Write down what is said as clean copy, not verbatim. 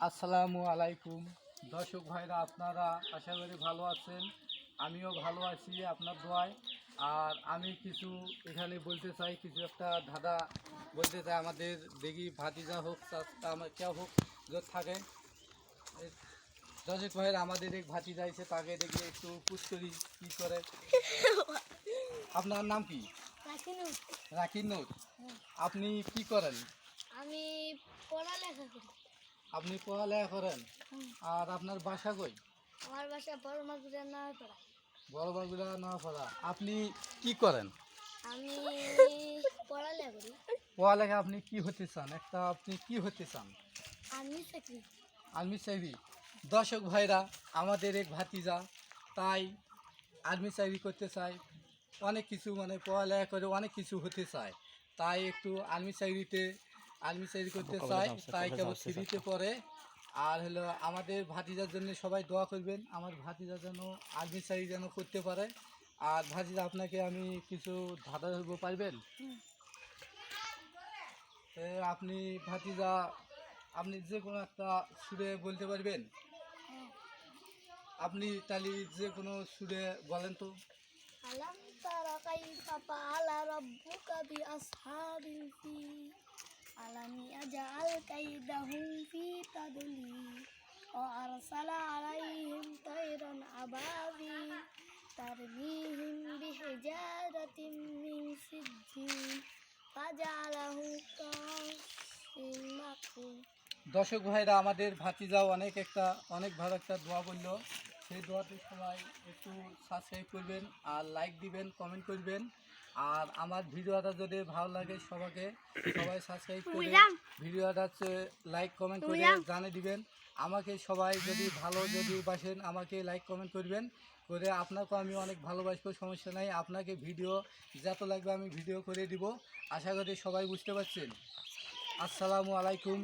আসসালামু আলাইকুম দর্শক ভাইরা, আপনারা আশা করি ভালো আছেন। আমিও ভালো আছি আপনার দোয়ায়। আর আমি কিছু এখানে বলতে চাই, কিছু একটা ধাঁধা বলতে চাই। আমাদের দেখি ভাতিজা হোক আমার কেউ হোক যদি থাকে দর্শক ভাইরা, আমাদের এক ভাতিজা আছে, তাকে দেখি একটু পুছ করি কী করে। আপনার নাম কি? রাকিনুর। আপনি কি করেন? আমি পড়ালেখা করি। আপনি পড়ালেখা করেন? আর আপনার বাসা কই? আমার বাসা বড় মাগুরা নয় পড়া। বড় বাগুলা নোয়াপাড়া। আপনি কি করেন? আমি পড়ালেখা করি। পড়ালেখা আপনি কি হতে চান? আপনি কি হতে চান? আমি চাকরি। আর্মি চাকরি। দর্শক ভাইরা, আমাদের এক ভাতিজা তাই আর্মি চাকরি করতে চায়। অনেক কিছু পড়ালেখা করে অনেক কিছু হতে চায়, তাই একটু আর্মি চাকরি করতে চায়, তাই কেবল সিঁড়িতে পড়ে। আর হলো আমাদের ভাতিজার জন্য সবাই দোয়া করবেন, আমার ভাতিজা যেন আর্মি চাকরি যেন করতে পারে। আর ভাতিজা, আপনাকে আমি কিছু ধাঁধা ধরবো, পারবেন? আপনি ভাতিজা, আপনি যে কোনো একটা সুরে বলতে পারবেন? আপনি তাহলে যে কোনো সুরে বলেন তো। আলাম তারা কাইফা ফাআলা রাব্বুকা বিআসহাবিল ফিল আলাম ইয়াজআল কাইদাহুম ফি তাদলিল ওয়া আরসালা আলাইহিম তায়রান আবাবিল তারমিহিম বিহিজারাতিন মিন সিজ্জিল ফাজআলাহু কাসফিন মাকুল। দর্শক ভাইরা, আমাদের ভাতিজাও অনেক ভালো একটা দোয়া বললো। সেই দোয়াতে সবাই একটু সাবস্ক্রাইব করবেন, আর লাইক দিবেন, কমেন্ট করবেন। আর আমার ভিডিওটা যদি ভালো লাগে সবাই সাবস্ক্রাইব করে ভিডিওটা লাইক কমেন্ট করে জানিয়ে দিবেন। আমাকে সবাই যদি বাসেন, আমাকে লাইক কমেন্ট করবেন করে। আপনাকেও আমি অনেক ভালোবাসবো, সমস্যা নাই। আপনাকে ভিডিও যত লাগবে আমি ভিডিও করে দিব। আশা করি সবাই বুঝতে পারছেন। আসসালামু আলাইকুম।